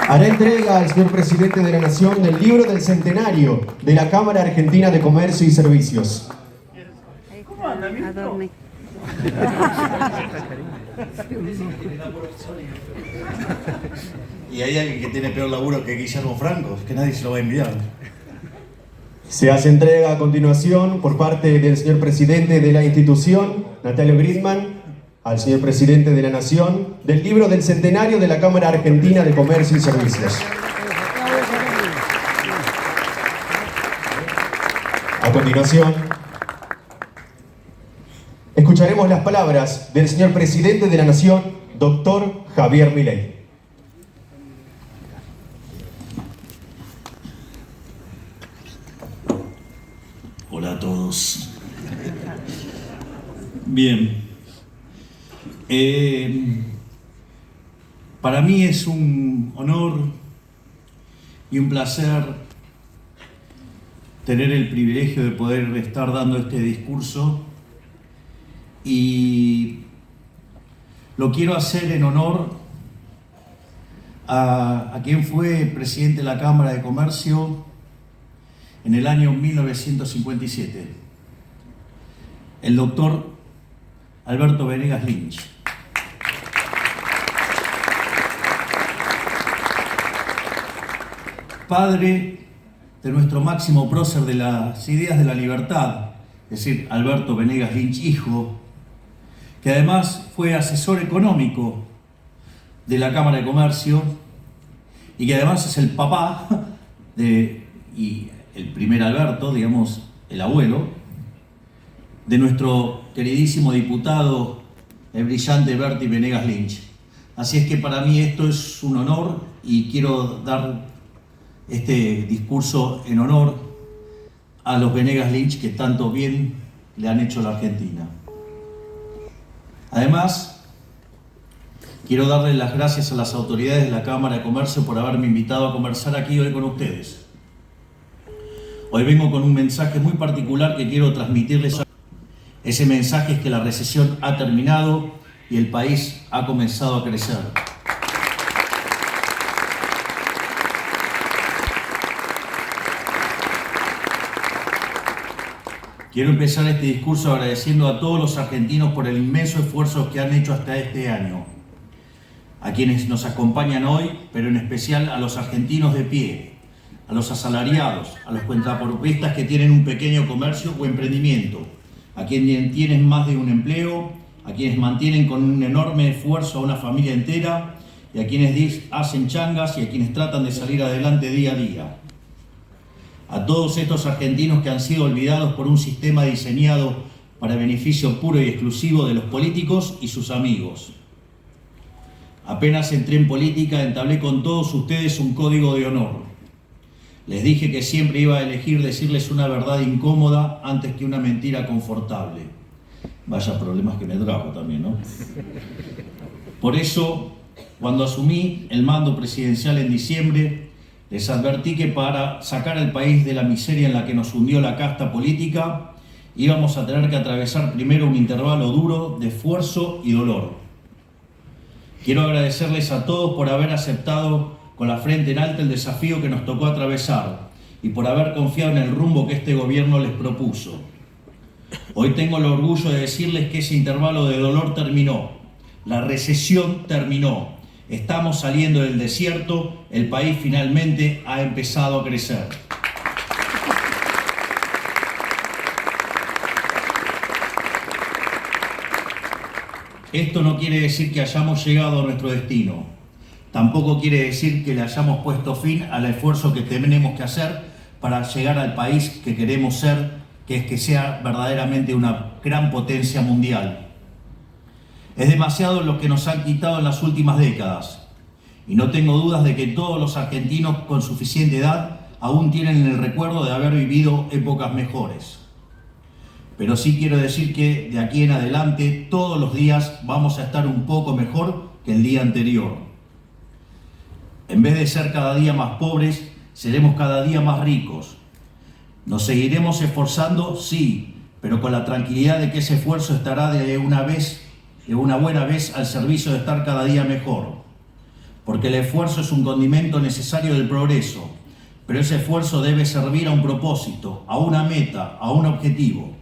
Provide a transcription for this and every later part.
Hará entrega al señor Presidente de la Nación del libro del centenario de la Cámara Argentina de Comercio y Servicios. ¿Cómo anda, amigo? Y hay alguien que tiene peor laburo que Guillermo Franco, que nadie se lo va a enviar. Se hace entrega a continuación por parte del señor Presidente de la institución, Natalio Gridman, al señor Presidente de la Nación, del libro del centenario de la Cámara Argentina de Comercio y Servicios. A continuación, escucharemos las palabras del señor Presidente de la Nación, doctor Javier Milei. Hola a todos. Bien. Para mí es un honor y un placer tener el privilegio de poder estar dando este discurso, y lo quiero hacer en honor a quien fue presidente de la Cámara de Comercio en el año 1957, el doctor Alberto Venegas Lynch. Padre de nuestro máximo prócer de las ideas de la libertad, es decir, Alberto Venegas Lynch, hijo, que además fue asesor económico de la Cámara de Comercio y que además es el papá y el primer Alberto, digamos, el abuelo, de nuestro queridísimo diputado, el brillante Berti Venegas Lynch. Así es que para mí esto es un honor y quiero dar este discurso en honor a los Venegas Lynch que tanto bien le han hecho a la Argentina. Además, quiero darle las gracias a las autoridades de la Cámara de Comercio por haberme invitado a conversar aquí hoy con ustedes. Hoy vengo con un mensaje muy particular que quiero transmitirles. Ese mensaje es que la recesión ha terminado y el país ha comenzado a crecer. Quiero empezar este discurso agradeciendo a todos los argentinos por el inmenso esfuerzo que han hecho hasta este año, a quienes nos acompañan hoy, pero en especial a los argentinos de pie, a los asalariados, a los cuentapropistas que tienen un pequeño comercio o emprendimiento, a quienes tienen más de un empleo, a quienes mantienen con un enorme esfuerzo a una familia entera, y a quienes hacen changas y a quienes tratan de salir adelante día a día. A todos estos argentinos que han sido olvidados por un sistema diseñado para beneficio puro y exclusivo de los políticos y sus amigos. Apenas entré en política, entablé con todos ustedes un código de honor. Les dije que siempre iba a elegir decirles una verdad incómoda antes que una mentira confortable. Vaya problemas que me trajo también, ¿no? Por eso, cuando asumí el mando presidencial en diciembre, les advertí que para sacar al país de la miseria en la que nos hundió la casta política, íbamos a tener que atravesar primero un intervalo duro de esfuerzo y dolor. Quiero agradecerles a todos por haber aceptado con la frente en alto el desafío que nos tocó atravesar y por haber confiado en el rumbo que este gobierno les propuso. Hoy tengo el orgullo de decirles que ese intervalo de dolor terminó, la recesión terminó. Estamos saliendo del desierto, el país finalmente ha empezado a crecer. Esto no quiere decir que hayamos llegado a nuestro destino. Tampoco quiere decir que le hayamos puesto fin al esfuerzo que tenemos que hacer para llegar al país que queremos ser, que es que sea verdaderamente una gran potencia mundial. Es demasiado lo que nos han quitado en las últimas décadas, y no tengo dudas de que todos los argentinos con suficiente edad aún tienen el recuerdo de haber vivido épocas mejores. Pero sí quiero decir que de aquí en adelante todos los días vamos a estar un poco mejor que el día anterior. En vez de ser cada día más pobres, seremos cada día más ricos. Nos seguiremos esforzando, sí, pero con la tranquilidad de que ese esfuerzo estará de una buena vez al servicio de estar cada día mejor. porque el esfuerzo es un condimento necesario del progreso, pero ese esfuerzo debe servir a un propósito, a una meta, a un objetivo.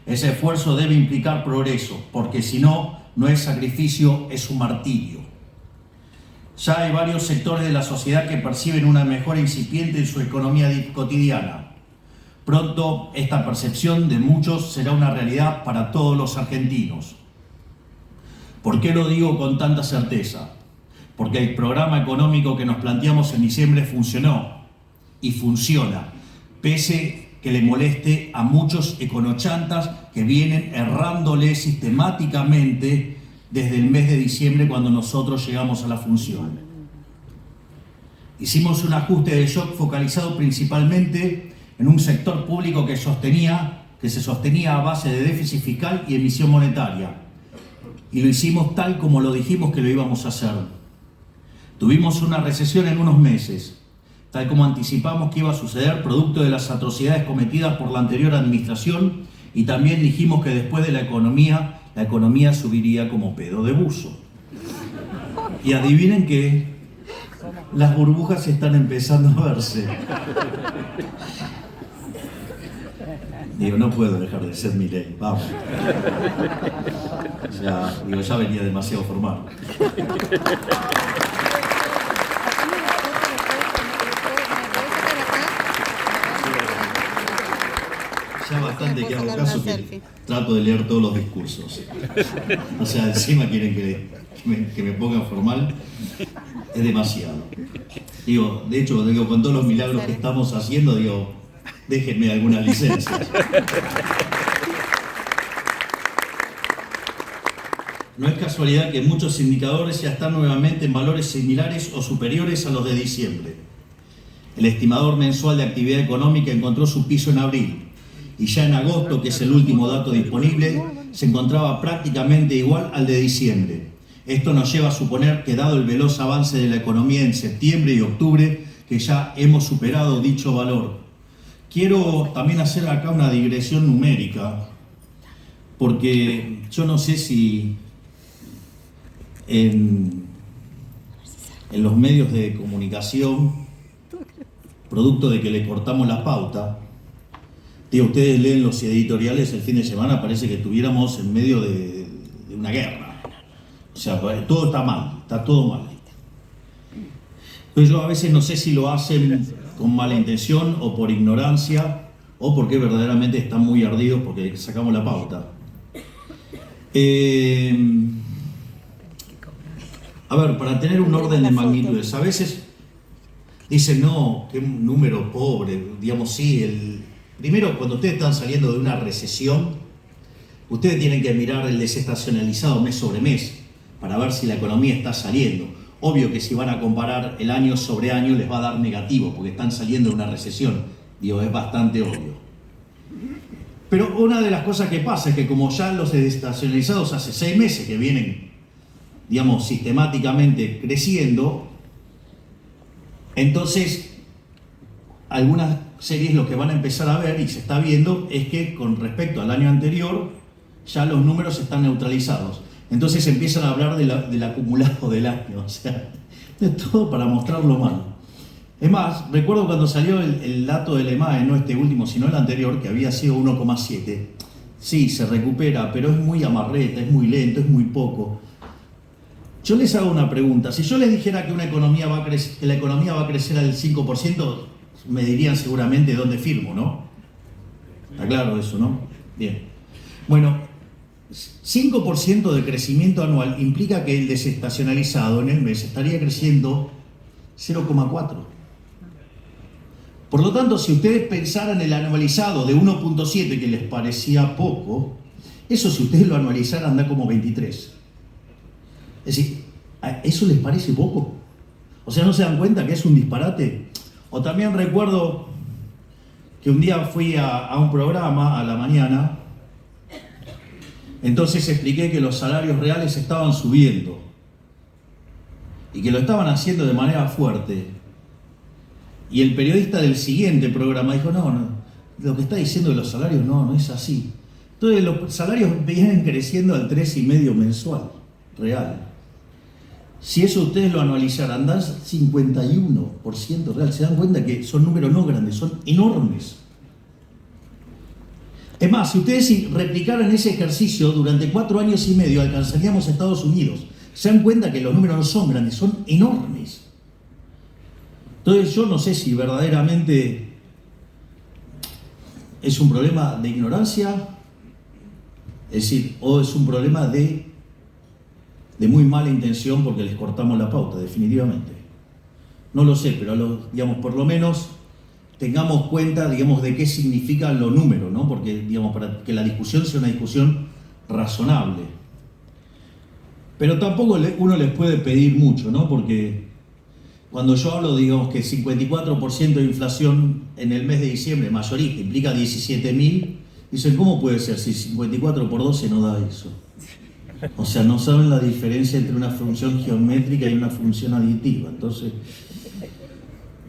Ese esfuerzo debe implicar progreso, porque si no, no es sacrificio, es un martirio. Ya hay varios sectores de la sociedad que perciben una mejora incipiente en su economía cotidiana. Pronto, esta percepción de muchos será una realidad para todos los argentinos. ¿Por qué lo digo con tanta certeza? Porque el programa económico que nos planteamos en diciembre funcionó y funciona, pese que le moleste a muchos econochantas que vienen errándole sistemáticamente desde el mes de diciembre cuando nosotros llegamos a la función. Hicimos un ajuste de shock focalizado principalmente en un sector público que se sostenía a base de déficit fiscal y emisión monetaria. Y lo hicimos tal como lo dijimos que lo íbamos a hacer. Tuvimos una recesión en unos meses, tal como anticipamos que iba a suceder producto de las atrocidades cometidas por la anterior administración, y también dijimos que después de la economía subiría como pedo de buzo. Y adivinen qué, las burbujas están empezando a verse. Digo, no puedo dejar de ser Milei, vamos. Ya venía demasiado formal. Ya bastante que hago caso que trato de leer todos los discursos. O sea, encima quieren que me ponga formal. Es demasiado. Digo, de hecho, con todos los milagros que estamos haciendo, déjenme algunas licencias. No es casualidad que muchos indicadores ya están nuevamente en valores similares o superiores a los de diciembre. El estimador mensual de actividad económica encontró su piso en abril, y ya en agosto, que es el último dato disponible, se encontraba prácticamente igual al de diciembre. Esto nos lleva a suponer que, dado el veloz avance de la economía en septiembre y octubre, que ya hemos superado dicho valor. Quiero también hacer acá una digresión numérica, porque yo no sé si en los medios de comunicación, producto de que le cortamos la pauta, ustedes leen los editoriales el fin de semana, parece que estuviéramos en medio de una guerra. O sea, todo está mal, está todo mal. Pero yo a veces no sé si lo hacen con mala intención o por ignorancia o porque verdaderamente están muy ardidos porque sacamos la pauta. A ver, para tener un orden de magnitudes, a veces dicen, no, qué número pobre, sí, primero, cuando ustedes están saliendo de una recesión, ustedes tienen que mirar el desestacionalizado mes sobre mes para ver si la economía está saliendo. Obvio que si van a comparar el año sobre año les va a dar negativo porque están saliendo de una recesión. Es bastante obvio. Pero una de las cosas que pasa es que como ya los desestacionalizados hace 6 meses que vienen, sistemáticamente creciendo, entonces algunas series lo que van a empezar a ver, y se está viendo, es que con respecto al año anterior ya los números están neutralizados. Entonces empiezan a hablar del acumulado del año, o sea, de todo para mostrarlo mal. Es más, recuerdo cuando salió el dato del EMAE, no este último, sino el anterior, que había sido 1,7. Sí, se recupera, pero es muy amarreta, es muy lento, es muy poco. Yo les hago una pregunta. Si yo les dijera que la economía va a crecer al 5%, me dirían seguramente dónde firmo, ¿no? Está claro eso, ¿no? Bien. Bueno, 5% de crecimiento anual implica que el desestacionalizado en el mes estaría creciendo 0,4. Por lo tanto, si ustedes pensaran el anualizado de 1,7 que les parecía poco, eso si ustedes lo anualizaran da como 23. Es decir, ¿eso les parece poco? O sea, ¿no se dan cuenta que es un disparate? O también recuerdo que un día fui a un programa a la mañana. Entonces expliqué que los salarios reales estaban subiendo y que lo estaban haciendo de manera fuerte. Y el periodista del siguiente programa dijo, no, lo que está diciendo de los salarios no es así. Entonces los salarios vienen creciendo al 3,5% mensual, real. Si eso ustedes lo analizaran, dan 51% real. Se dan cuenta que son números no grandes, son enormes. Es más, si ustedes replicaran ese ejercicio durante 4 años y medio, alcanzaríamos a Estados Unidos. Se dan cuenta que los números no son grandes, son enormes. Entonces yo no sé si verdaderamente es un problema de ignorancia, es decir, o es un problema de muy mala intención porque les cortamos la pauta, definitivamente. No lo sé, pero digamos, por lo menos tengamos cuenta, digamos, de qué significan los números, ¿no? Porque, digamos, para que la discusión sea una discusión razonable. Pero tampoco uno les puede pedir mucho, ¿no? Porque cuando yo hablo, digamos, que 54% de inflación en el mes de diciembre, mayorista, implica 17.000, dicen, ¿cómo puede ser si 54 por 12 no da eso? O sea, no saben la diferencia entre una función geométrica y una función aditiva. Entonces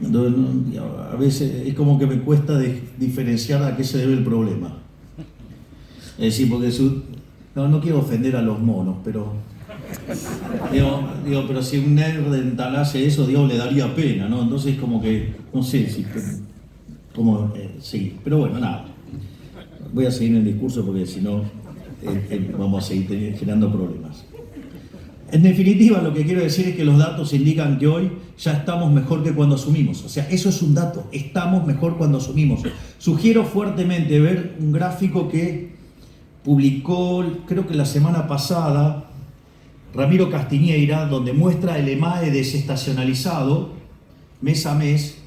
a veces es como que me cuesta diferenciar a qué se debe el problema. Es decir, porque no quiero ofender a los monos, pero pero si un Neandertal hace eso, le daría pena, ¿no? Entonces como que, no sé si cómo seguir. Pero bueno, nada. Voy a seguir en el discurso porque si no vamos a seguir generando problemas. En definitiva, lo que quiero decir es que los datos indican que hoy ya estamos mejor que cuando asumimos. O sea, eso es un dato. Estamos mejor cuando asumimos. Sugiero fuertemente ver un gráfico que publicó, creo que la semana pasada, Ramiro Castiñeira, donde muestra el EMAE desestacionalizado mes a mes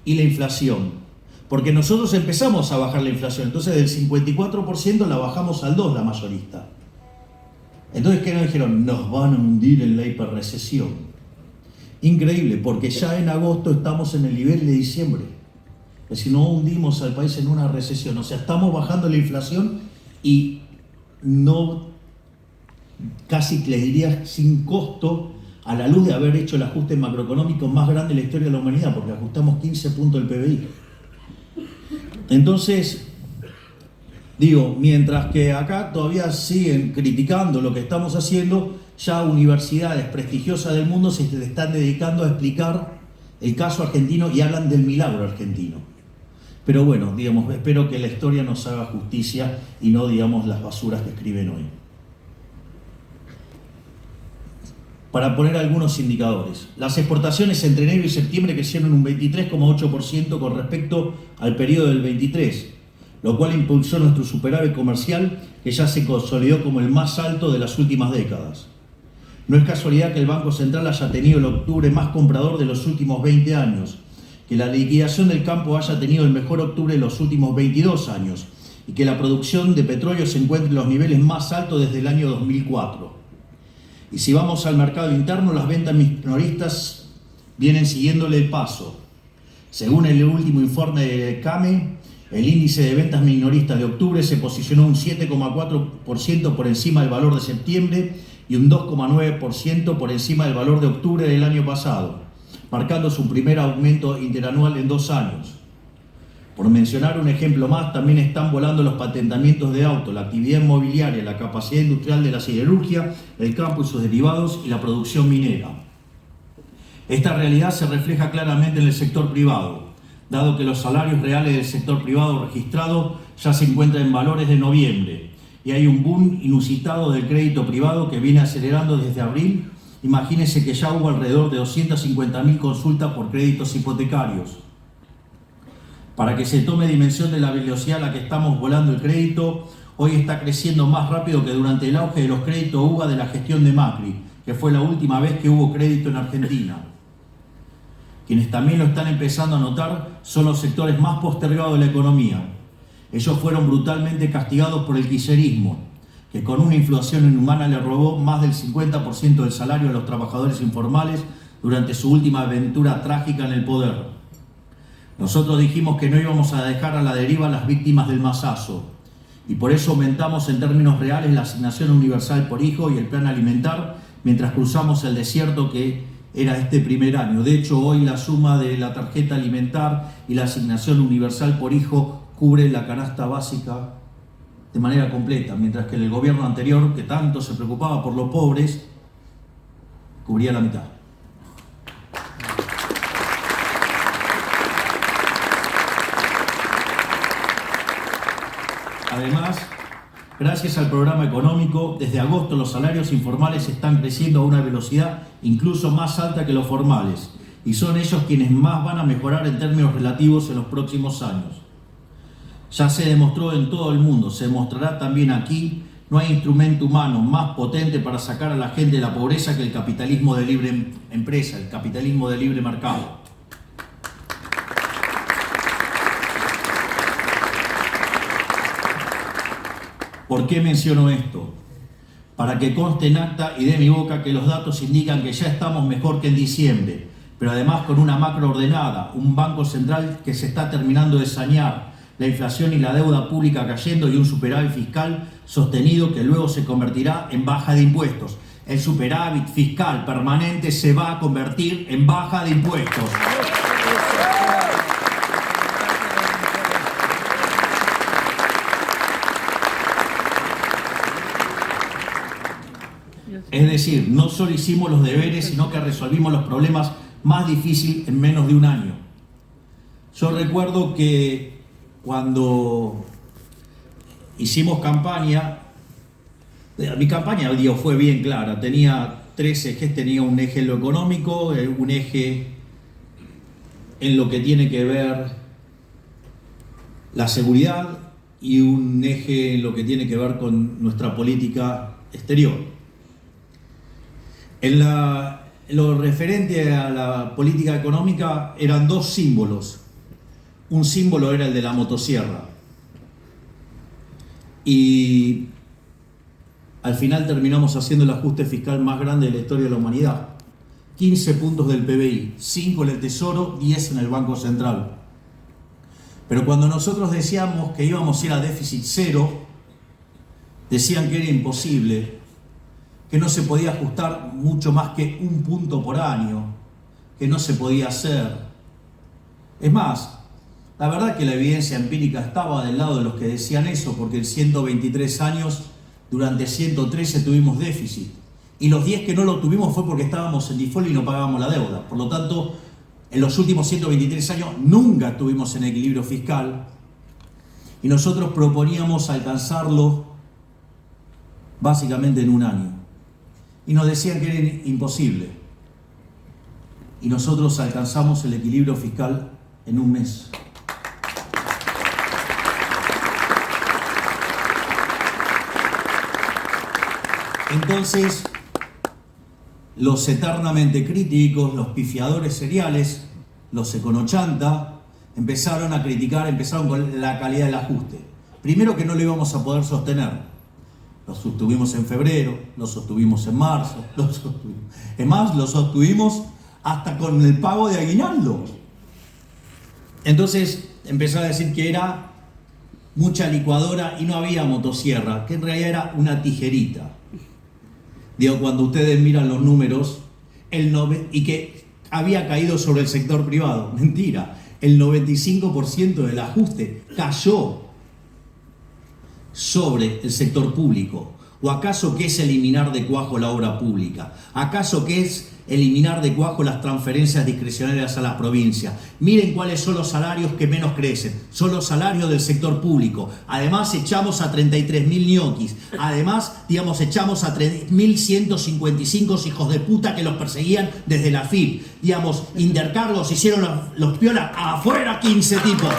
y la inflación. Porque nosotros empezamos a bajar la inflación, entonces del 54% la bajamos al 2% la mayorista. Entonces, ¿qué nos dijeron? Nos van a hundir en la hiperrecesión. Increíble, porque ya en agosto estamos en el nivel de diciembre. Es decir, no hundimos al país en una recesión. O sea, estamos bajando la inflación y no, casi les diría sin costo, a la luz de haber hecho el ajuste macroeconómico más grande de la historia de la humanidad, porque ajustamos 15 puntos del PBI. Entonces, mientras que acá todavía siguen criticando lo que estamos haciendo, ya universidades prestigiosas del mundo se están dedicando a explicar el caso argentino y hablan del milagro argentino. Pero bueno, espero que la historia nos haga justicia y no, las basuras que escriben hoy. Para poner algunos indicadores, las exportaciones entre enero y septiembre crecieron un 23,8% con respecto al periodo del 23, lo cual impulsó nuestro superávit comercial, que ya se consolidó como el más alto de las últimas décadas. No es casualidad que el Banco Central haya tenido el octubre más comprador de los últimos 20 años, que la liquidación del campo haya tenido el mejor octubre de los últimos 22 años y que la producción de petróleo se encuentre en los niveles más altos desde el año 2004. Y si vamos al mercado interno, las ventas minoristas vienen siguiéndole el paso. Según el último informe de CAME, el índice de ventas minoristas de octubre se posicionó un 7,4% por encima del valor de septiembre y un 2,9% por encima del valor de octubre del año pasado, marcando su primer aumento interanual en 2 años. Por mencionar un ejemplo más, también están volando los patentamientos de autos, la actividad inmobiliaria, la capacidad industrial de la siderurgia, el campo y sus derivados y la producción minera. Esta realidad se refleja claramente en el sector privado, dado que los salarios reales del sector privado registrado ya se encuentran en valores de noviembre y hay un boom inusitado del crédito privado que viene acelerando desde abril. Imagínense que ya hubo alrededor de 250.000 consultas por créditos hipotecarios. Para que se tome dimensión de la velocidad a la que estamos volando el crédito, hoy está creciendo más rápido que durante el auge de los créditos UVA de la gestión de Macri, que fue la última vez que hubo crédito en Argentina. Quienes también lo están empezando a notar son los sectores más postergados de la economía. Ellos fueron brutalmente castigados por el kirchnerismo, que con una inflación inhumana le robó más del 50% del salario a los trabajadores informales durante su última aventura trágica en el poder. Nosotros dijimos que no íbamos a dejar a la deriva a las víctimas del masazo y por eso aumentamos en términos reales la asignación universal por hijo y el plan alimentar mientras cruzamos el desierto que era este primer año. De hecho, hoy la suma de la tarjeta alimentar y la asignación universal por hijo cubre la canasta básica de manera completa, mientras que el gobierno anterior, que tanto se preocupaba por los pobres, cubría la mitad. Además, gracias al programa económico, desde agosto los salarios informales están creciendo a una velocidad incluso más alta que los formales, y son ellos quienes más van a mejorar en términos relativos en los próximos años. Ya se demostró en todo el mundo, se demostrará también aquí. No hay instrumento humano más potente para sacar a la gente de la pobreza que el capitalismo de libre empresa, el capitalismo de libre mercado. ¿Por qué menciono esto? Para que conste en acta y de mi boca que los datos indican que ya estamos mejor que en diciembre, pero además con una macro ordenada, un banco central que se está terminando de sanear, la inflación y la deuda pública cayendo y un superávit fiscal sostenido que luego se convertirá en baja de impuestos. El superávit fiscal permanente se va a convertir en baja de impuestos. Es decir, no solo hicimos los deberes, sino que resolvimos los problemas más difíciles en menos de un año. Yo recuerdo que cuando hicimos campaña, mi campaña fue bien clara, tenía 3 ejes, tenía un eje en lo económico, un eje en lo que tiene que ver la seguridad y un eje en lo que tiene que ver con nuestra política exterior. En lo referente a la política económica eran 2 símbolos. Un símbolo era el de la motosierra. Y al final terminamos haciendo el ajuste fiscal más grande de la historia de la humanidad. 15 puntos del PBI, 5 en el Tesoro, 10 en el Banco Central. Pero cuando nosotros decíamos que íbamos a ir a déficit cero, decían que era imposible, que no se podía ajustar mucho más que 1 punto por año, que no se podía hacer. Es más, la verdad que la evidencia empírica estaba del lado de los que decían eso, porque en 123 años, durante 113 tuvimos déficit. Y los 10 que no lo tuvimos fue porque estábamos en default y no pagábamos la deuda. Por lo tanto, en los últimos 123 años nunca estuvimos en equilibrio fiscal. Y nosotros proponíamos alcanzarlo básicamente en un año. Y nos decían que era imposible. Y nosotros alcanzamos el equilibrio fiscal en un mes. Entonces, los eternamente críticos, los pifiadores seriales, los econochanta, empezaron a criticar, empezaron con la calidad del ajuste. Primero que no lo íbamos a poder sostener. Lo sostuvimos en febrero, lo sostuvimos en marzo, es más, lo sostuvimos hasta con el pago de aguinaldo. Entonces empezaron a decir que era mucha licuadora y no había motosierra, que en realidad era una tijerita. Digo, cuando ustedes miran los números, y que había caído sobre el sector privado. Mentira, el 95% del ajuste cayó sobre el sector público. ¿O acaso qué es eliminar de cuajo la obra pública? ¿Acaso qué es eliminar de cuajo las transferencias discrecionarias a las provincias? Miren cuáles son los salarios que menos crecen. Son los salarios del sector público. Además echamos a 33.000 ñoquis. Además, echamos a 3.155 hijos de puta que los perseguían desde la FIP. Intercargos hicieron los piolas afuera 15 tipos.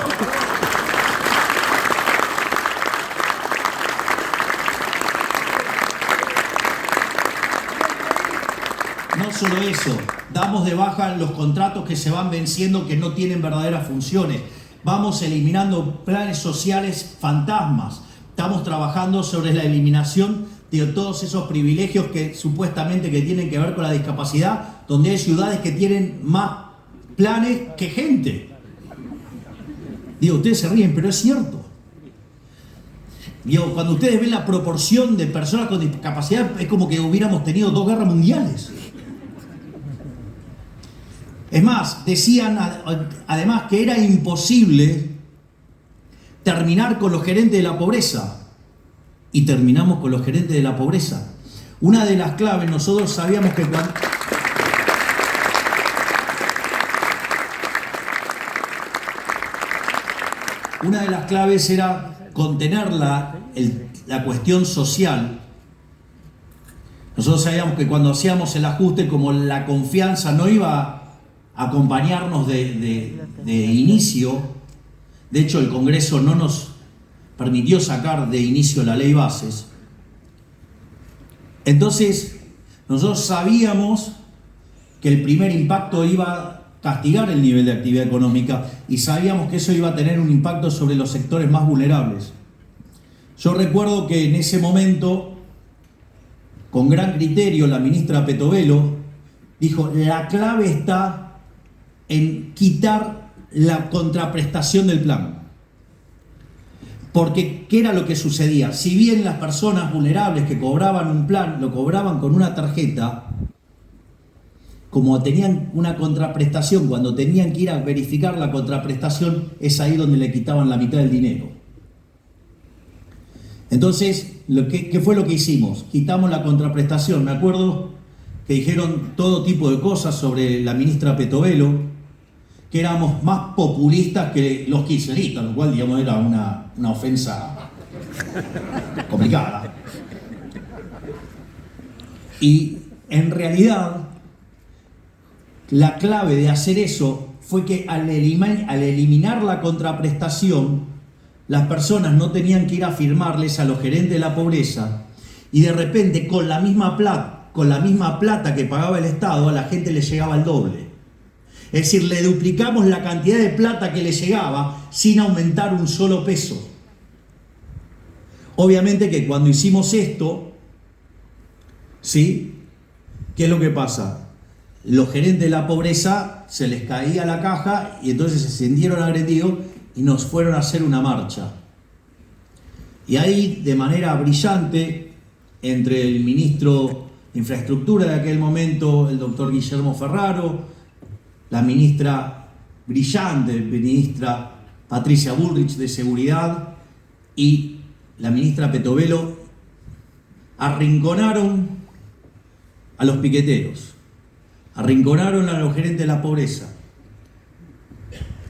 No solo eso, damos de baja los contratos que se van venciendo que no tienen verdaderas funciones. Vamos eliminando planes sociales fantasmas. Estamos trabajando sobre la eliminación de todos esos privilegios que supuestamente que tienen que ver con la discapacidad, donde hay ciudades que tienen más planes que gente. Ustedes se ríen, pero es cierto. Cuando ustedes ven la proporción de personas con discapacidad, es como que hubiéramos tenido 2 guerras mundiales. Es más, decían además que era imposible terminar con los gerentes de la pobreza. Y terminamos con los gerentes de la pobreza. Una de las claves, nosotros sabíamos que una de las claves era contener la cuestión social. Nosotros sabíamos que cuando hacíamos el ajuste, como la confianza no iba a acompañarnos de inicio, de hecho el Congreso no nos permitió sacar de inicio la ley bases, entonces nosotros sabíamos que el primer impacto iba a castigar el nivel de actividad económica y sabíamos que eso iba a tener un impacto sobre los sectores más vulnerables. Yo recuerdo que en ese momento, con gran criterio, la ministra Petovelo dijo: la clave está en quitar la contraprestación del plan. Porque, ¿qué era lo que sucedía? Si bien las personas vulnerables que cobraban un plan, lo cobraban con una tarjeta, como tenían una contraprestación, cuando tenían que ir a verificar la contraprestación, es ahí donde le quitaban la mitad del dinero. Entonces, ¿qué fue lo que hicimos? Quitamos la contraprestación. Me acuerdo que dijeron todo tipo de cosas sobre la ministra Petovelo, que éramos más populistas que los kirchneristas, lo cual, digamos, era una ofensa complicada. Y en realidad, la clave de hacer eso fue que al eliminar la contraprestación, las personas no tenían que ir a firmarles a los gerentes de la pobreza, y de repente con la misma plata que pagaba el Estado, a la gente le llegaba el doble. Es decir, le duplicamos la cantidad de plata que le llegaba sin aumentar un solo peso. Obviamente que cuando hicimos esto, ¿sí? ¿Qué es lo que pasa? Los gerentes de la pobreza se les caía la caja y entonces se sintieron agredidos y nos fueron a hacer una marcha. Y ahí, de manera brillante, entre el ministro de Infraestructura de aquel momento, el doctor Guillermo Ferraro, la ministra brillante, ministra Patricia Bullrich de Seguridad y la ministra Petovelo, arrinconaron a los piqueteros, arrinconaron a los gerentes de la pobreza.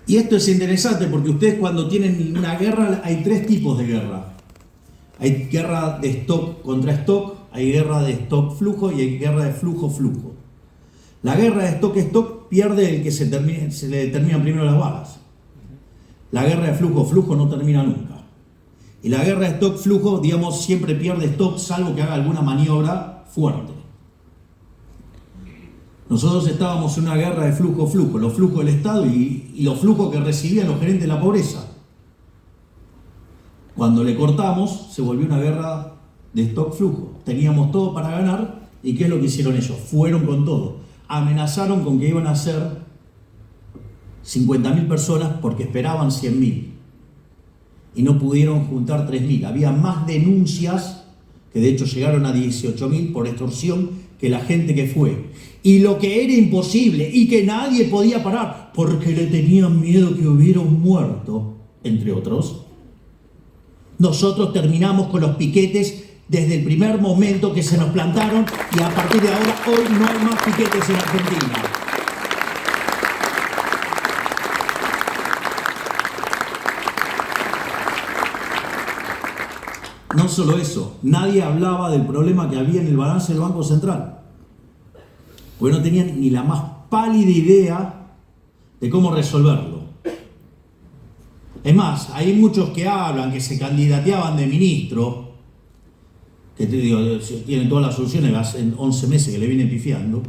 Y esto es interesante porque ustedes, cuando tienen una guerra, hay tres tipos de guerra. Hay guerra de stock contra stock, hay guerra de stock-flujo y hay guerra de flujo-flujo. La guerra de stock-stock pierde el que se le terminan primero las balas. La guerra de flujo-flujo no termina nunca. Y la guerra de stock-flujo, digamos, siempre pierde stock, salvo que haga alguna maniobra fuerte. Nosotros estábamos en una guerra de flujo-flujo, los flujos del Estado y los flujos que recibían los gerentes de la pobreza. Cuando le cortamos, se volvió una guerra de stock-flujo. Teníamos todo para ganar, ¿y qué es lo que hicieron ellos? Fueron con todo. Amenazaron con que iban a ser 50.000 personas porque esperaban 100.000. Y no pudieron juntar 3.000. Había más denuncias, que de hecho llegaron a 18.000 por extorsión, que la gente que fue. Y lo que era imposible y que nadie podía parar porque le tenían miedo que hubiera un muerto, entre otros, nosotros terminamos con los piquetes desde el primer momento que se nos plantaron, y a partir de ahora, hoy no hay más piquetes en Argentina. No solo eso, nadie hablaba del problema que había en el balance del Banco Central, porque no tenían ni la más pálida idea de cómo resolverlo. Es más, hay muchos que hablan, que se candidateaban de ministro, que te digo, tienen todas las soluciones, hace 11 meses que le vienen pifiando.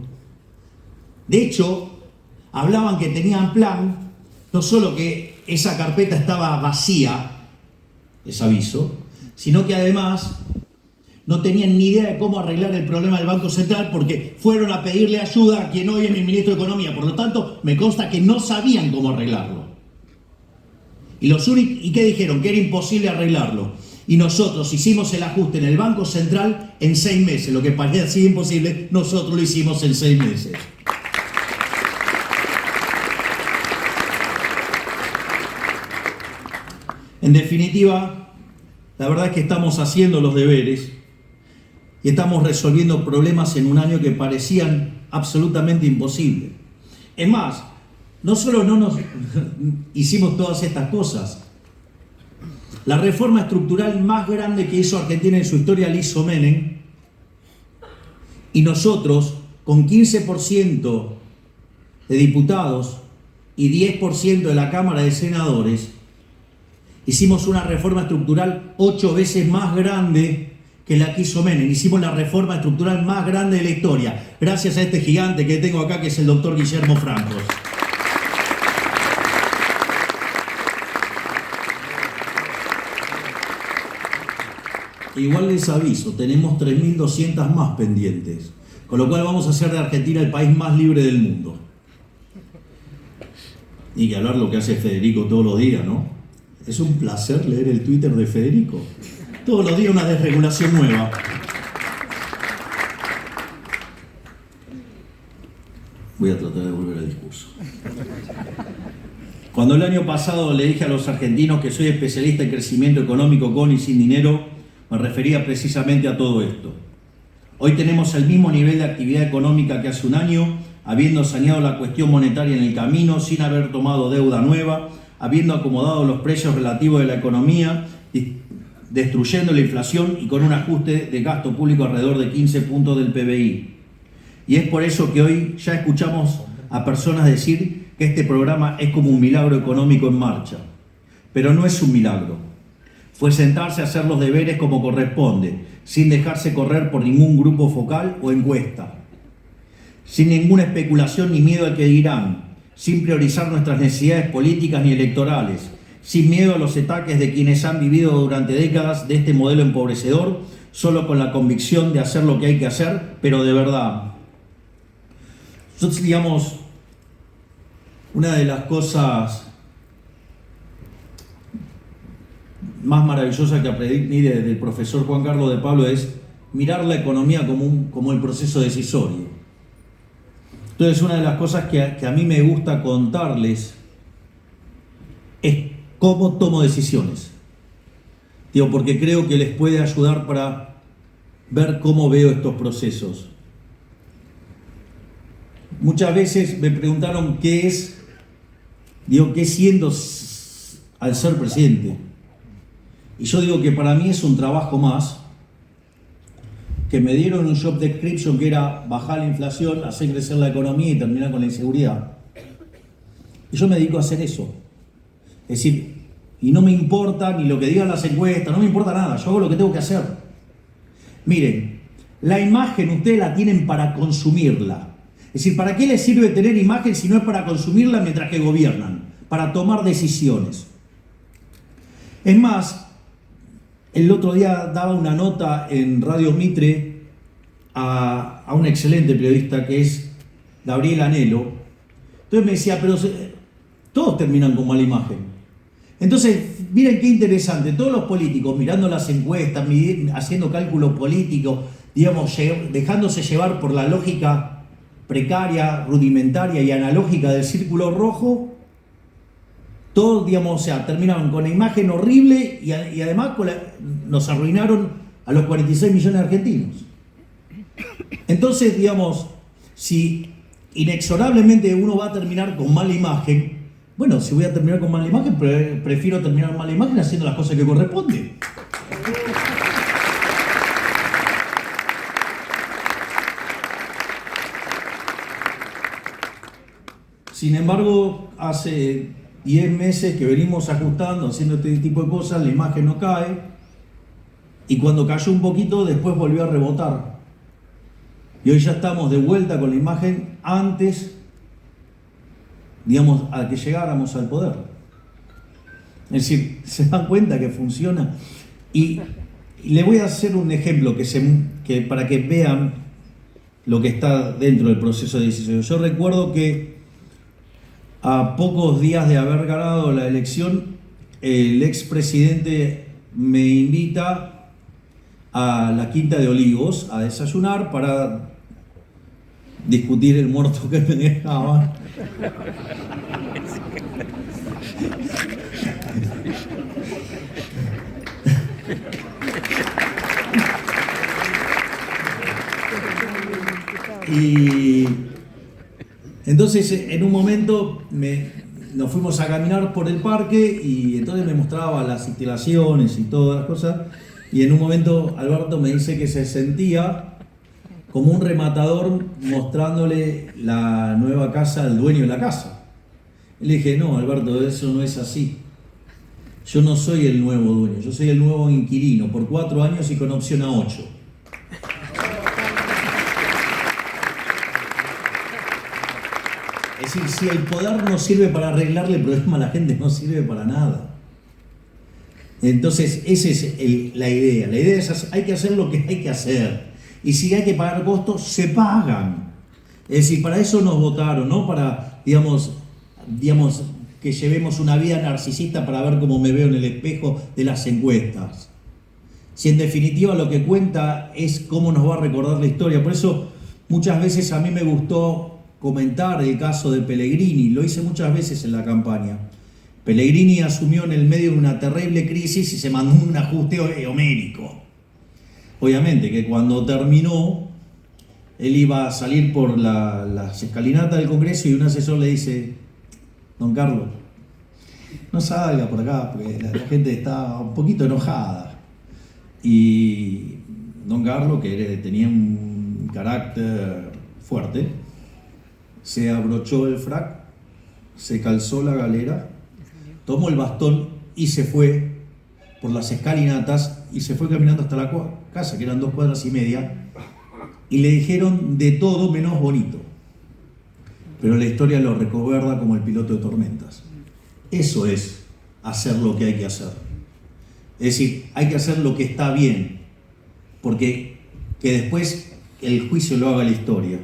De hecho, hablaban que tenían plan, no solo que esa carpeta estaba vacía, les aviso, sino que además no tenían ni idea de cómo arreglar el problema del Banco Central, porque fueron a pedirle ayuda a quien hoy es el ministro de Economía. Por lo tanto, me consta que no sabían cómo arreglarlo. ¿Y qué dijeron? Que era imposible arreglarlo. Y nosotros hicimos el ajuste en el Banco Central en 6 meses. Lo que parecía imposible, nosotros lo hicimos en 6 meses. En definitiva, la verdad es que estamos haciendo los deberes y estamos resolviendo problemas en un año que parecían absolutamente imposibles. Es más, no solo no nos hicimos todas estas cosas, La reforma estructural más grande que hizo Argentina en su historia la hizo Menem, y nosotros, con 15% de diputados y 10% de la Cámara de Senadores, hicimos una reforma estructural 8 veces más grande que la que hizo Menem. Hicimos la reforma estructural más grande de la historia, gracias a este gigante que tengo acá, que es el doctor Guillermo Francos. Igual les aviso, tenemos 3.200 más pendientes, con lo cual vamos a hacer de Argentina el país más libre del mundo. Y que hablar lo que hace Federico todos los días, ¿no? Es un placer leer el Twitter de Federico. Todos los días una desregulación nueva. Voy a tratar de volver al discurso. Cuando el año pasado le dije a los argentinos que soy especialista en crecimiento económico con y sin dinero, me refería precisamente a todo esto. Hoy tenemos el mismo nivel de actividad económica que hace un año, habiendo saneado la cuestión monetaria en el camino, sin haber tomado deuda nueva, habiendo acomodado los precios relativos de la economía, destruyendo la inflación y con un ajuste de gasto público alrededor de 15 puntos del PBI. Y es por eso que hoy ya escuchamos a personas decir que este programa es como un milagro económico en marcha. Pero no es un milagro. Fue sentarse a hacer los deberes como corresponde, sin dejarse correr por ningún grupo focal o encuesta, sin ninguna especulación ni miedo al que dirán, sin priorizar nuestras necesidades políticas ni electorales, sin miedo a los ataques de quienes han vivido durante décadas de este modelo empobrecedor, solo con la convicción de hacer lo que hay que hacer, pero de verdad. Nosotros, digamos, una de las cosas más maravillosa que aprendí del profesor Juan Carlos de Pablo es mirar la economía como el proceso decisorio. Entonces, una de las cosas que a mí me gusta contarles es cómo tomo decisiones. Digo, porque creo que les puede ayudar para ver cómo veo estos procesos. Muchas veces me preguntaron qué siento al ser presidente. Y yo digo que para mí es un trabajo más, que me dieron un job description que era bajar la inflación, hacer crecer la economía y terminar con la inseguridad. Y yo me dedico a hacer eso. Es decir, y no me importa ni lo que digan las encuestas, no me importa nada, yo hago lo que tengo que hacer. Miren, la imagen ustedes la tienen para consumirla. Es decir, ¿para qué les sirve tener imagen si no es para consumirla mientras que gobiernan? Para tomar decisiones. Es más, el otro día daba una nota en Radio Mitre a un excelente periodista que es Gabriel Anelo. Entonces me decía, pero todos terminan con mala imagen. Entonces, miren qué interesante, todos los políticos mirando las encuestas, haciendo cálculos políticos, digamos, dejándose llevar por la lógica precaria, rudimentaria y analógica del círculo rojo, todos, digamos, o sea, terminaron con la imagen horrible y además nos arruinaron a los 46 millones de argentinos. Entonces, digamos, si inexorablemente uno va a terminar con mala imagen, bueno, si voy a terminar con mala imagen, prefiero terminar con mala imagen haciendo las cosas que corresponden. Sin embargo, hace 10 meses que venimos ajustando, haciendo este tipo de cosas, la imagen no cae, y cuando cayó un poquito, después volvió a rebotar. Y hoy ya estamos de vuelta con la imagen antes, digamos, a que llegáramos al poder. Es decir, se dan cuenta que funciona. Y le voy a hacer un ejemplo para que vean lo que está dentro del proceso de decisión. Yo recuerdo que a pocos días de haber ganado la elección, el expresidente me invita a la Quinta de Olivos a desayunar para discutir el muerto que me dejaba. Y entonces en un momento nos fuimos a caminar por el parque y entonces me mostraba las instalaciones y todas las cosas. Y en un momento Alberto me dice que se sentía como un rematador mostrándole la nueva casa al dueño de la casa. Y le dije, no, Alberto, eso no es así. Yo no soy el nuevo dueño, yo soy el nuevo inquilino por 4 años y con opción a 8. Es decir, si el poder no sirve para arreglarle el problema a la gente, no sirve para nada. Entonces, esa es la idea. La idea es, hay que hacer lo que hay que hacer. Y si hay que pagar costos, se pagan. Es decir, para eso nos votaron, no para, digamos, que llevemos una vida narcisista para ver cómo me veo en el espejo de las encuestas. Si en definitiva lo que cuenta es cómo nos va a recordar la historia. Por eso muchas veces a mí me gustó comentar el caso de Pellegrini, lo hice muchas veces en la campaña. Pellegrini asumió en el medio de una terrible crisis y se mandó un ajuste homérico. Obviamente que cuando terminó, él iba a salir por las escalinatas del Congreso y un asesor le dice, don Carlos, no salga por acá porque la gente está un poquito enojada. Y don Carlos, que tenía un carácter fuerte, se abrochó el frac, se calzó la galera, tomó el bastón y se fue por las escalinatas y se fue caminando hasta la casa, que eran 2 cuadras y media, y le dijeron de todo menos bonito. Pero la historia lo recuerda como el piloto de tormentas. Eso es hacer lo que hay que hacer. Es decir, hay que hacer lo que está bien, porque que después el juicio lo haga la historia.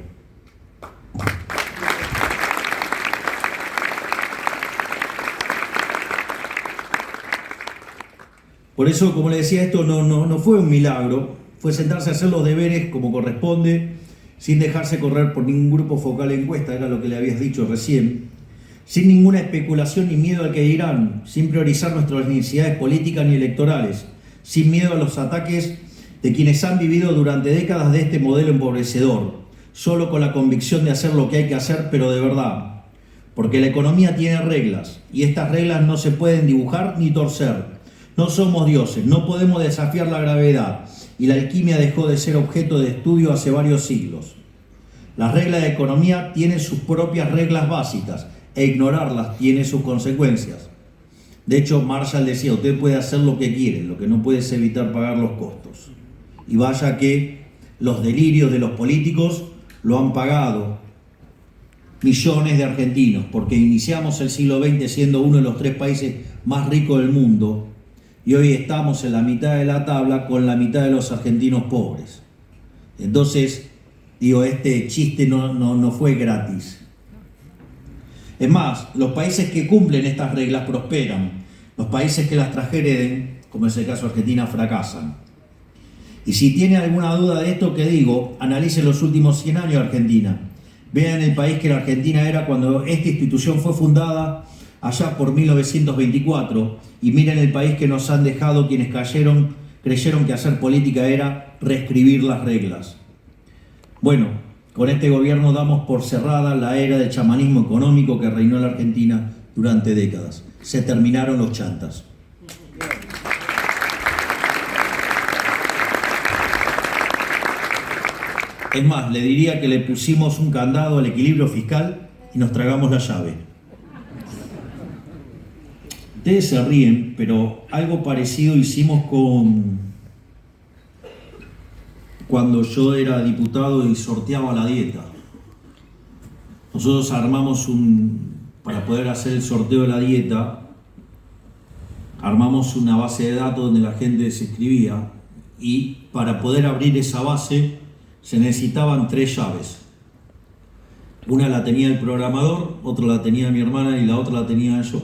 Por eso, como le decía, esto no fue un milagro, fue sentarse a hacer los deberes como corresponde, sin dejarse correr por ningún grupo focal encuesta, era lo que le habías dicho recién, sin ninguna especulación ni miedo al que dirán, sin priorizar nuestras necesidades políticas ni electorales, sin miedo a los ataques de quienes han vivido durante décadas de este modelo empobrecedor, solo con la convicción de hacer lo que hay que hacer, pero de verdad, porque la economía tiene reglas, y estas reglas no se pueden dibujar ni torcer. No somos dioses, no podemos desafiar la gravedad, y la alquimia dejó de ser objeto de estudio hace varios siglos. Las reglas de economía tienen sus propias reglas básicas, e ignorarlas tiene sus consecuencias. De hecho, Marshall decía, usted puede hacer lo que quiere, lo que no puede es evitar pagar los costos. Y vaya que los delirios de los políticos lo han pagado millones de argentinos, porque iniciamos el siglo XX siendo uno de los 3 países más ricos del mundo, y hoy estamos en la mitad de la tabla con la mitad de los argentinos pobres. Entonces, digo, este chiste no fue gratis. Es más, los países que cumplen estas reglas prosperan. Los países que las transgreden, como es el caso de Argentina, fracasan. Y si tiene alguna duda de esto que digo, analice los últimos 100 años de Argentina. Vean el país que la Argentina era cuando esta institución fue fundada allá por 1924, y miren el país que nos han dejado quienes creyeron que hacer política era reescribir las reglas. Bueno, con este gobierno damos por cerrada la era del chamanismo económico que reinó en la Argentina durante décadas. Se terminaron los chantas. Es más, le diría que le pusimos un candado al equilibrio fiscal y nos tragamos la llave. Ustedes se ríen, pero algo parecido hicimos cuando yo era diputado y sorteaba la dieta. Nosotros armamos para poder hacer el sorteo de la dieta, armamos una base de datos donde la gente se inscribía, y para poder abrir esa base se necesitaban 3 llaves. Una la tenía el programador, otra la tenía mi hermana y la otra la tenía yo.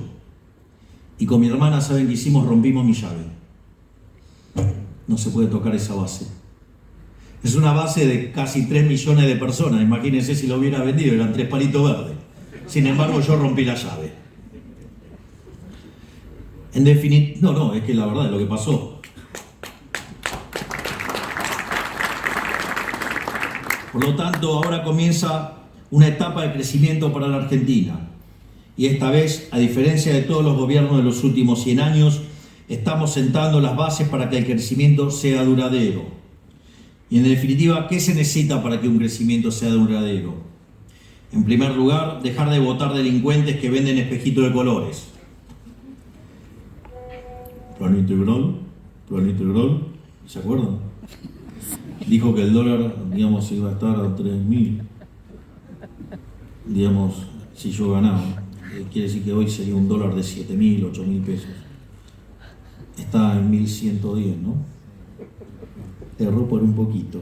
Y con mi hermana, ¿saben qué hicimos? Rompimos mi llave. No se puede tocar esa base. Es una base de casi 3 millones de personas. Imagínense si lo hubiera vendido, eran 3 palitos verdes. Sin embargo, yo rompí la llave. En definitiva, no, es que la verdad es lo que pasó. Por lo tanto, ahora comienza una etapa de crecimiento para la Argentina. Y esta vez, a diferencia de todos los gobiernos de los últimos 100 años, estamos sentando las bases para que el crecimiento sea duradero. Y en definitiva, ¿qué se necesita para que un crecimiento sea duradero? En primer lugar, dejar de votar delincuentes que venden espejitos de colores. Plan integral, ¿se acuerdan? Dijo que el dólar, digamos, iba a estar a 3.000, digamos, si yo ganaba. Quiere decir que hoy sería un dólar de 7.000, 8.000 pesos. Está en 1.110, ¿no? Erró por un poquito.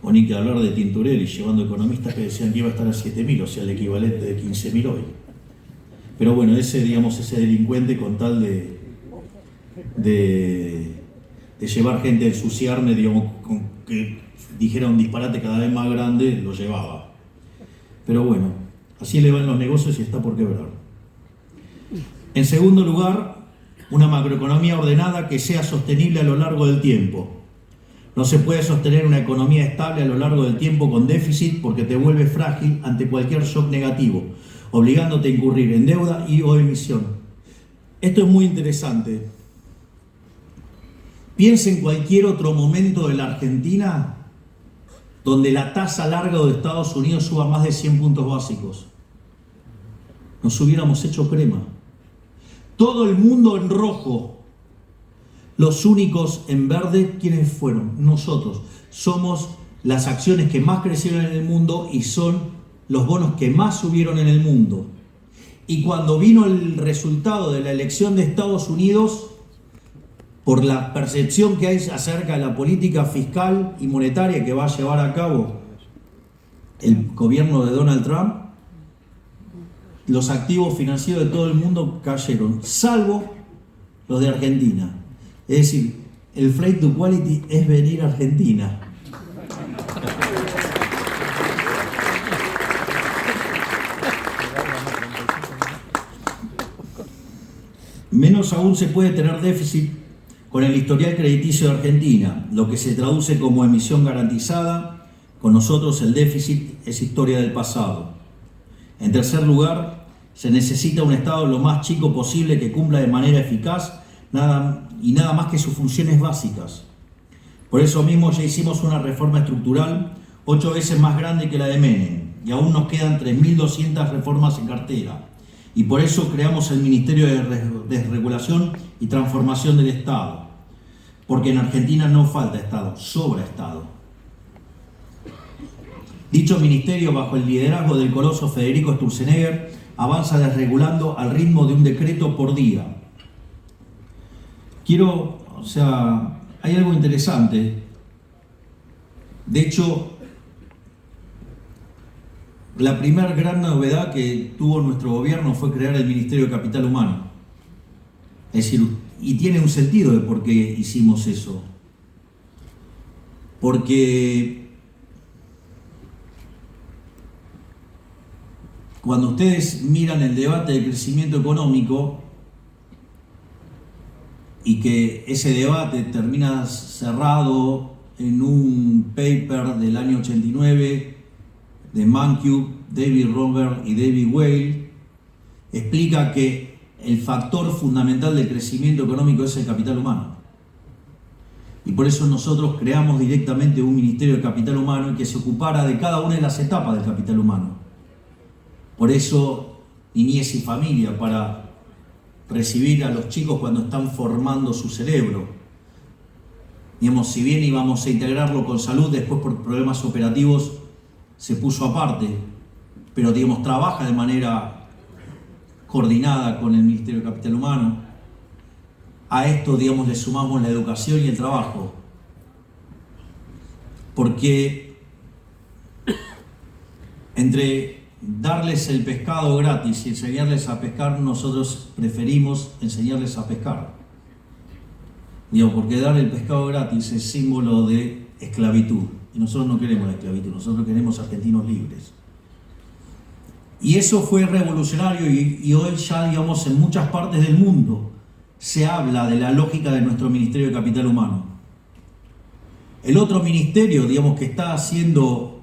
O ni que hablar de Tintorelli, llevando economistas que decían que iba a estar a 7.000, o sea, el equivalente de 15.000 hoy. Pero bueno, ese delincuente con tal de llevar gente a ensuciarme, digamos, con que dijera un disparate cada vez más grande, lo llevaba. Pero bueno, así le van los negocios y está por quebrar. En segundo lugar, una macroeconomía ordenada que sea sostenible a lo largo del tiempo. No se puede sostener una economía estable a lo largo del tiempo con déficit porque te vuelve frágil ante cualquier shock negativo, obligándote a incurrir en deuda y o emisión. Esto es muy interesante. Piensa en cualquier otro momento de la Argentina donde la tasa larga de Estados Unidos suba más de 100 puntos básicos. Nos hubiéramos hecho crema. Todo el mundo en rojo. Los únicos en verde, ¿quiénes fueron? Nosotros. Somos las acciones que más crecieron en el mundo y son los bonos que más subieron en el mundo. Y cuando vino el resultado de la elección de Estados Unidos, por la percepción que hay acerca de la política fiscal y monetaria que va a llevar a cabo el gobierno de Donald Trump, los activos financieros de todo el mundo cayeron, salvo los de Argentina. Es decir, el flight to quality es venir a Argentina. Menos aún se puede tener déficit con el historial crediticio de Argentina, lo que se traduce como emisión garantizada. Con nosotros el déficit es historia del pasado. En tercer lugar, se necesita un Estado lo más chico posible que cumpla de manera eficaz nada más que sus funciones básicas. Por eso mismo ya hicimos una reforma estructural 8 veces más grande que la de Menem, y aún nos quedan 3.200 reformas en cartera. Y por eso creamos el Ministerio de Desregulación y Transformación del Estado. Porque en Argentina no falta Estado, sobra Estado. Dicho ministerio, bajo el liderazgo del coloso Federico Sturzenegger, avanza desregulando al ritmo de un decreto por día. Hay algo interesante. De hecho, la primera gran novedad que tuvo nuestro gobierno fue crear el Ministerio de Capital Humano. Es decir, y tiene un sentido de por qué hicimos eso. Porque cuando ustedes miran el debate de crecimiento económico y que ese debate termina cerrado en un paper del año 89 de Mankiw, David Roberts y David Weil, explica que el factor fundamental del crecimiento económico es el capital humano. Y por eso nosotros creamos directamente un Ministerio de Capital Humano y que se ocupara de cada una de las etapas del capital humano. Por eso, niñez y familia, para recibir a los chicos cuando están formando su cerebro. Digamos, si bien íbamos a integrarlo con salud, después por problemas operativos se puso aparte, pero digamos, trabaja de manera coordinada con el Ministerio de Capital Humano. A esto, digamos, le sumamos la educación y el trabajo. Porque entre darles el pescado gratis y enseñarles a pescar, nosotros preferimos enseñarles a pescar. Digo, porque dar el pescado gratis es símbolo de esclavitud. Y nosotros no queremos la esclavitud, nosotros queremos argentinos libres. Y eso fue revolucionario y hoy ya, digamos, en muchas partes del mundo se habla de la lógica de nuestro Ministerio de Capital Humano. El otro ministerio, digamos, que está haciendo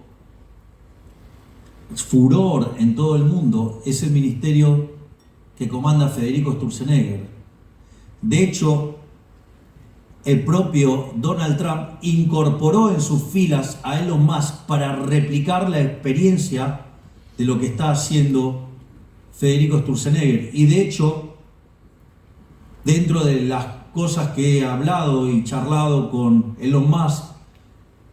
furor en todo el mundo es el ministerio que comanda Federico Sturzenegger. De hecho, el propio Donald Trump incorporó en sus filas a Elon Musk para replicar la experiencia de lo que está haciendo Federico Sturzenegger. Y de hecho, dentro de las cosas que he hablado y charlado con Elon Musk,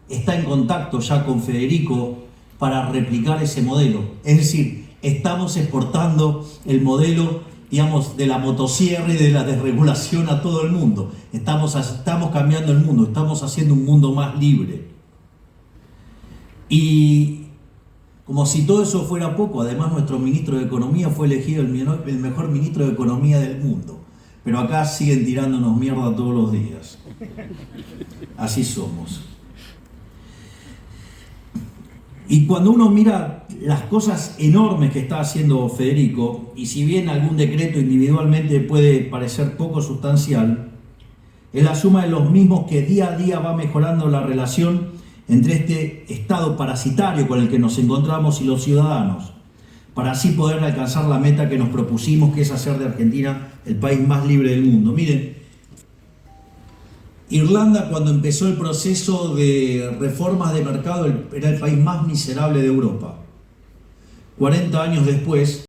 está en contacto ya con Federico para replicar ese modelo. Es decir, estamos exportando el modelo, digamos, de la motosierra y de la desregulación a todo el mundo. Estamos cambiando el mundo, estamos haciendo un mundo más libre. Y como si todo eso fuera poco, además nuestro ministro de Economía fue elegido el mejor ministro de Economía del mundo. Pero acá siguen tirándonos mierda todos los días. Así somos. Y cuando uno mira las cosas enormes que está haciendo Federico, y si bien algún decreto individualmente puede parecer poco sustancial, es la suma de los mismos que día a día va mejorando la relación entre este estado parasitario con el que nos encontramos y los ciudadanos, para así poder alcanzar la meta que nos propusimos, que es hacer de Argentina el país más libre del mundo. Miren, Irlanda, cuando empezó el proceso de reformas de mercado, era el país más miserable de Europa. 40 años después,